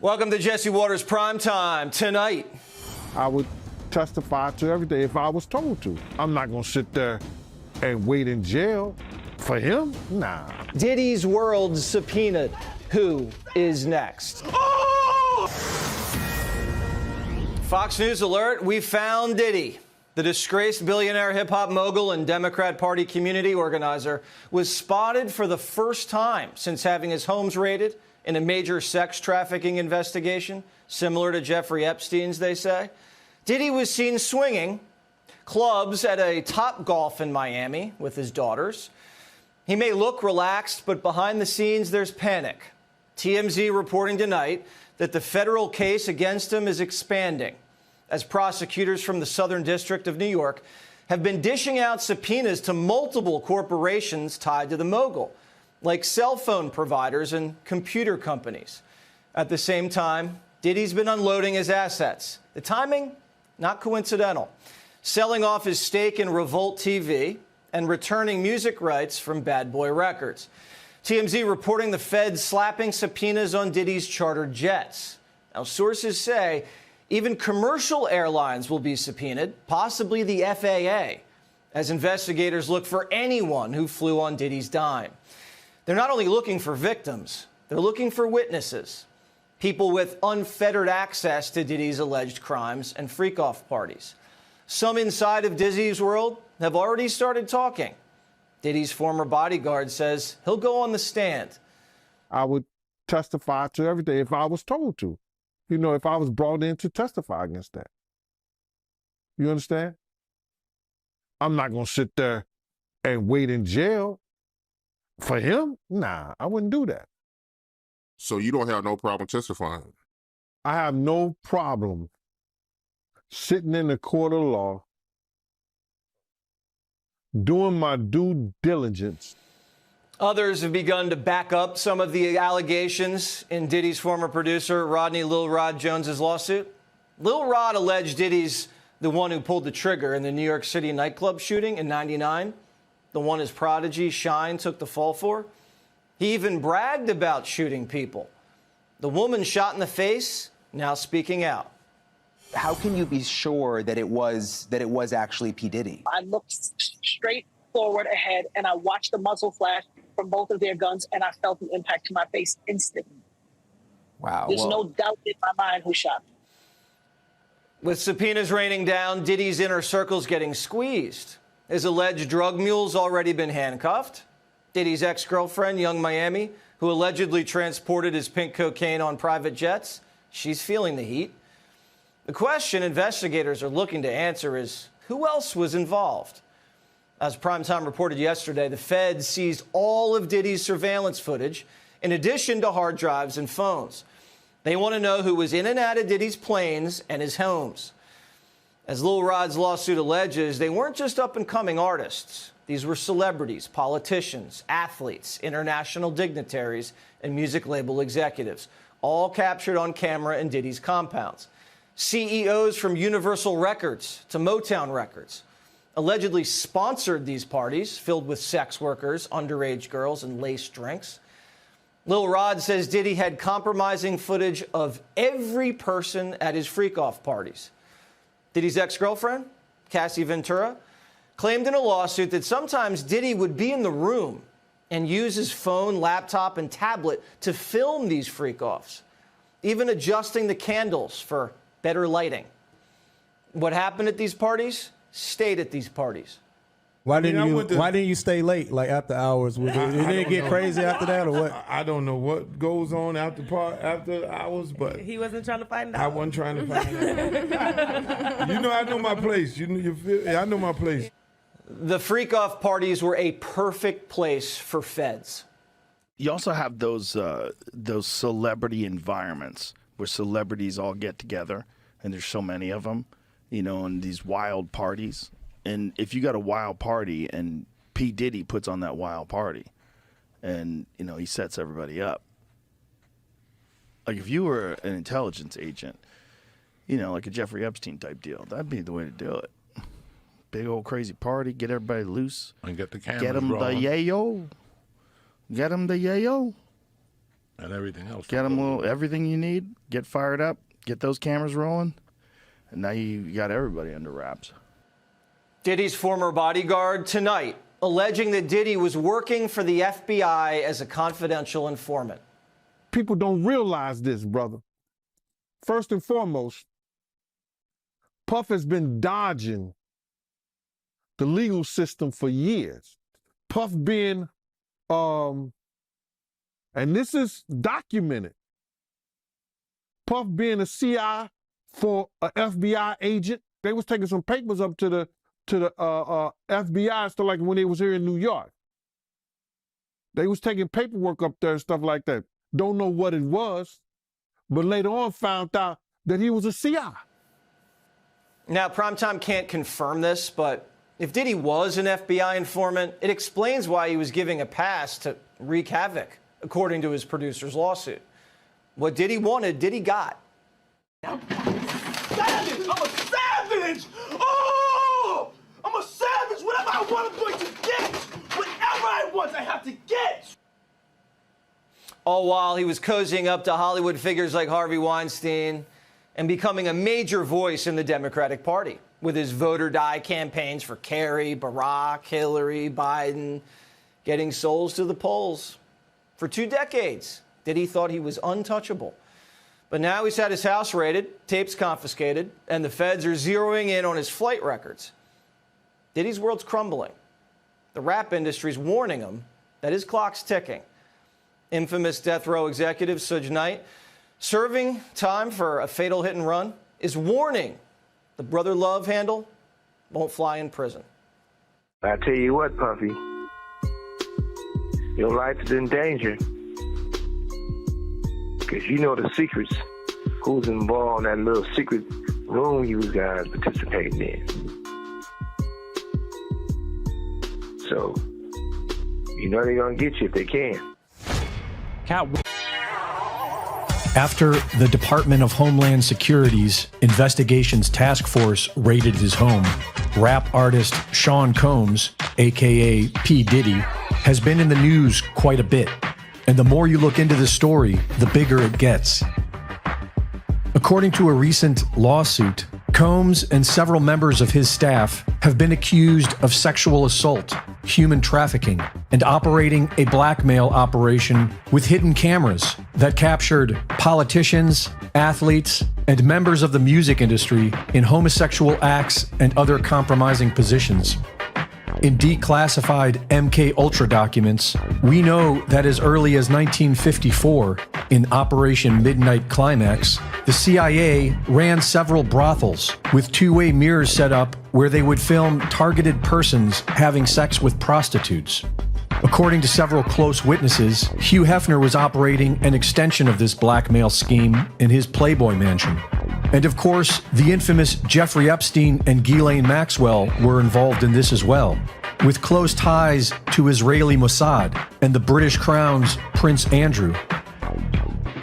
Welcome to Jesse Watters Primetime. Tonight, I would testify to everything if I was told to. I'm not gonna sit there and wait in jail for him. Nah. Diddy's World subpoenaed. Who is next? Oh! Fox News alert, we found Diddy. The disgraced billionaire hip-hop mogul and Democrat Party community organizer was spotted for the first time since having his homes raided in a major sex trafficking investigation, similar to Jeffrey Epstein's, they say. Diddy was seen swinging clubs at a Topgolf in Miami with his daughters. He may look relaxed, but behind the scenes, there's panic. TMZ reporting tonight that the federal case against him is expanding as prosecutors from the Southern District of New York have been dishing out subpoenas to multiple corporations tied to the mogul, like cell phone providers and computer companies. At the same time, Diddy's been unloading his assets. The timing, not coincidental. Selling off his stake in Revolt TV and returning music rights from Bad Boy Records. TMZ reporting the Fed slapping subpoenas on Diddy's charter jets. Now, sources say even commercial airlines will be subpoenaed, possibly the FAA, as investigators look for anyone who flew on Diddy's dime. They're not only looking for victims, they're looking for witnesses, people with unfettered access to Diddy's alleged crimes and freak-off parties. Some inside of Diddy's World have already started talking. Diddy's former bodyguard says he'll go on the stand. I would testify to everything if I was told to. You know, if I was brought in to testify against that. You understand? I'm not going to sit there and wait in jail for him. Nah, I wouldn't do that. So you don't have no problem testifying? I have no problem sitting in the court of law, doing my due diligence. Others have begun to back up some of the allegations in Diddy's former producer, Rodney Lil Rod Jones's lawsuit. Lil Rod alleged Diddy's the one who pulled the trigger in the New York City nightclub shooting in '99, the one his prodigy, Shine, took the fall for. He even bragged about shooting people. The woman shot in the face, now speaking out. How can you be sure that it was actually P. Diddy? I looked straight forward ahead and I watched the muzzle flash from both of their guns and I felt the impact to my face instantly. Wow. There's no doubt in my mind who shot me. With subpoenas raining down, Diddy's inner circle's getting squeezed. His alleged drug mule's already been handcuffed. Diddy's ex-girlfriend, Young Miami, who allegedly transported his pink cocaine on private jets, she's feeling the heat. The question investigators are looking to answer is, who else was involved? As Primetime reported yesterday, the Fed seized all of Diddy's surveillance footage, in addition to hard drives and phones. They want to know who was in and out of Diddy's planes and his homes. As Lil Rod's lawsuit alleges, they weren't just up-and-coming artists. These were celebrities, politicians, athletes, international dignitaries, and music label executives, all captured on camera in Diddy's compounds. CEOs from Universal Records to Motown Records allegedly sponsored these parties filled with sex workers, underage girls, and laced drinks. Lil Rod says Diddy had compromising footage of every person at his freak-off parties. Diddy's ex-girlfriend, Cassie Ventura, claimed in a lawsuit that sometimes Diddy would be in the room and use his phone, laptop, and tablet to film these freak-offs, even adjusting the candles for better lighting. What happened at these parties stayed at these parties. Why didn't you stay late, like after hours? Did it get crazy after that, or what? I don't know what goes on after hours, but he wasn't trying to find out. I wasn't trying to find out. You know, I know my place. I know my place. The freak-off parties were a perfect place for feds. You also have those celebrity environments where celebrities all get together, and there's so many of them, you know, and these wild parties. And if you got a wild party and P. Diddy puts on that wild party and, you know, he sets everybody up. Like if you were an intelligence agent, you know, like a Jeffrey Epstein type deal, that'd be the way to do it. Big old crazy party, get everybody loose. And get the cameras Get them rolling. the yayo. Get them the yayo. And everything else. Get them everything you need. Get fired up. Get those cameras rolling. And now you got everybody under wraps. Diddy's former bodyguard tonight alleging that Diddy was working for the FBI as a confidential informant. People don't realize this, brother. First and foremost, Puff has been dodging the legal system for years. Puff being, and this is documented, Puff being a CI for an FBI agent. They was taking some papers up to the FBI, stuff like when they was here in New York. They was taking paperwork up there and stuff like that. Don't know what it was, but later on found out that he was a CI. Now, Primetime can't confirm this, but if Diddy was an FBI informant, it explains why he was giving a pass to wreak havoc, according to his producer's lawsuit. What Diddy wanted, Diddy got. Savage! I'm a savage! Oh! I'm a savage! Whatever I want, I'm going to get! Whatever I want, I have to get! All while he was cozying up to Hollywood figures like Harvey Weinstein and becoming a major voice in the Democratic Party with his vote or die campaigns for Kerry, Barack, Hillary, Biden, getting souls to the polls. For 2 decades, Diddy thought he was untouchable. But now he's had his house raided, tapes confiscated, and the feds are zeroing in on his flight records. Diddy's world's crumbling. The rap industry's warning him that his clock's ticking. Infamous death row executive Suge Knight, serving time for a fatal hit and run, is warning the Brother Love handle won't fly in prison. I tell you what, Puffy, your life is in danger. Because you know the secrets, who's involved in that little secret room you guys participating in. So, you know they're going to get you if they can. After the Department of Homeland Security's Investigations Task Force raided his home, rap artist Sean Combs, a.k.a. P. Diddy, has been in the news quite a bit. And the more you look into the story, the bigger it gets. According to a recent lawsuit, Combs and several members of his staff have been accused of sexual assault, human trafficking, and operating a blackmail operation with hidden cameras that captured politicians, athletes, and members of the music industry in homosexual acts and other compromising positions. In declassified MK Ultra documents, we know that as early as 1954, in Operation Midnight Climax, the CIA ran several brothels with two-way mirrors set up where they would film targeted persons having sex with prostitutes. According to several close witnesses, Hugh Hefner was operating an extension of this blackmail scheme in his Playboy mansion. And of course, the infamous Jeffrey Epstein and Ghislaine Maxwell were involved in this as well, with close ties to Israeli Mossad and the British Crown's Prince Andrew.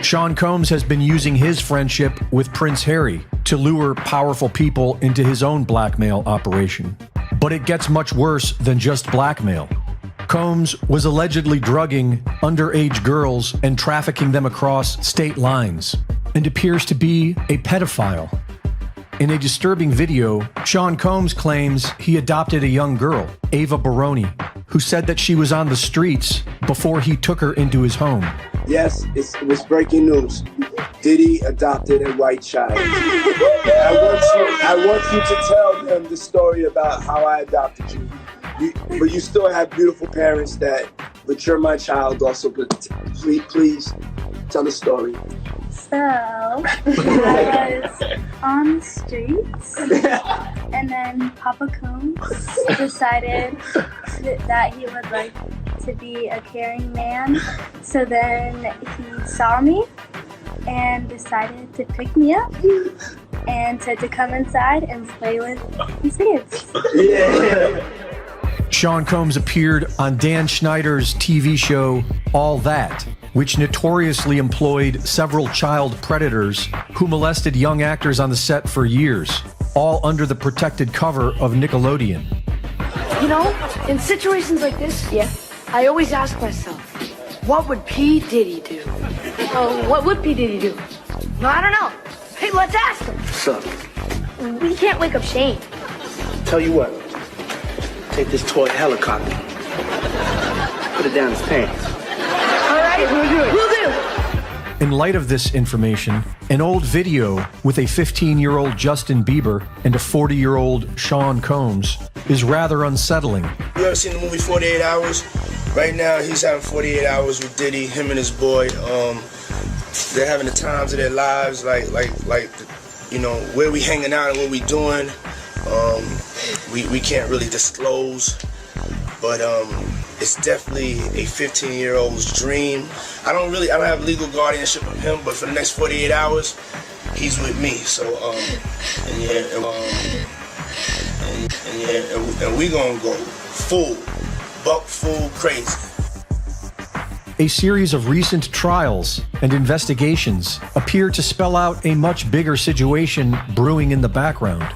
Sean Combs has been using his friendship with Prince Harry to lure powerful people into his own blackmail operation. But it gets much worse than just blackmail. Combs was allegedly drugging underage girls and trafficking them across state lines, and appears to be a pedophile. In a disturbing video, Sean Combs claims he adopted a young girl, Ava Baroni, who said that she was on the streets before he took her into his home. Yes, it was breaking news. Diddy adopted a white child. I want you to tell them the story about how I adopted you. But you still have beautiful parents but you're my child also. But please tell the story. So, I was on the streets, and then Papa Combs decided that he would like to be a caring man. So then he saw me and decided to pick me up and to come inside and play with his kids. Yeah. Sean Combs appeared on Dan Schneider's TV show All That, which notoriously employed several child predators who molested young actors on the set for years, all under the protected cover of Nickelodeon. You know, in situations like this, I always ask myself, what would P. Diddy do? What would P. Diddy do? No, I don't know. Hey, let's ask him. What's up? We can't wake up Shane. Tell you what. Take this toy helicopter. Put it down his pants. All right, we'll do it. We'll do. In light of this information, an old video with a 15-year-old Justin Bieber and a 40-year-old Sean Combs is rather unsettling. You ever seen the movie 48 Hours? Right now, he's having 48 hours with Diddy, him and his boy. They're having the times of their lives, like, you know, where we hanging out and what we doing. We can't really disclose, but it's definitely a 15-year-old's dream. I don't have legal guardianship of him, but for the next 48 hours, he's with me. So, and we gonna go buck full crazy. A series of recent trials and investigations appear to spell out a much bigger situation brewing in the background.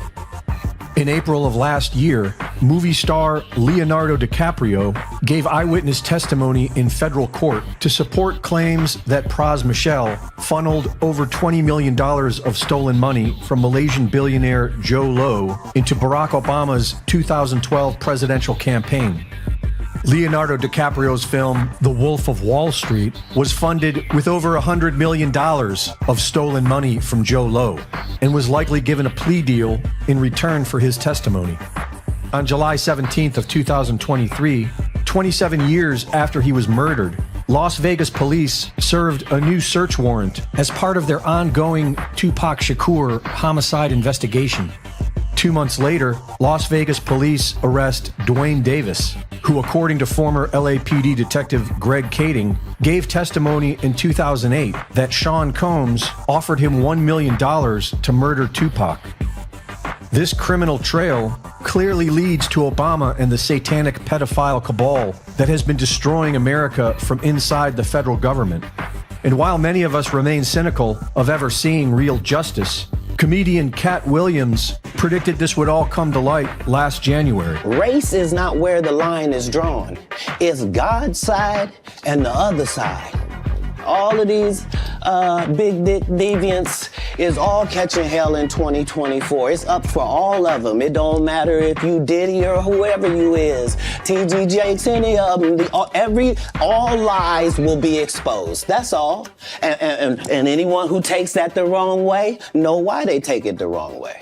In April of last year, movie star Leonardo DiCaprio gave eyewitness testimony in federal court to support claims that Pras Michel funneled over $20 million of stolen money from Malaysian billionaire Joe Low into Barack Obama's 2012 presidential campaign. Leonardo DiCaprio's film, The Wolf of Wall Street, was funded with over $100 million of stolen money from Joe Low and was likely given a plea deal in return for his testimony. On July 17th of 2023, 27 years after he was murdered, Las Vegas police served a new search warrant as part of their ongoing Tupac Shakur homicide investigation. 2 months later, Las Vegas police arrest Dwayne Davis, who, according to former LAPD detective Greg Kading, gave testimony in 2008 that Sean Combs offered him $1 million to murder Tupac. This criminal trail clearly leads to Obama and the satanic pedophile cabal that has been destroying America from inside the federal government. And while many of us remain cynical of ever seeing real justice, comedian Cat Williams predicted this would all come to light last January. Race is not where the line is drawn. It's God's side and the other side. All of these big dick deviants is all catching hell in 2024. It's up for all of them. It don't matter if you Diddy or whoever you is. TG Jakes, any of them. All lies will be exposed. That's all. And anyone who takes that the wrong way, know why they take it the wrong way.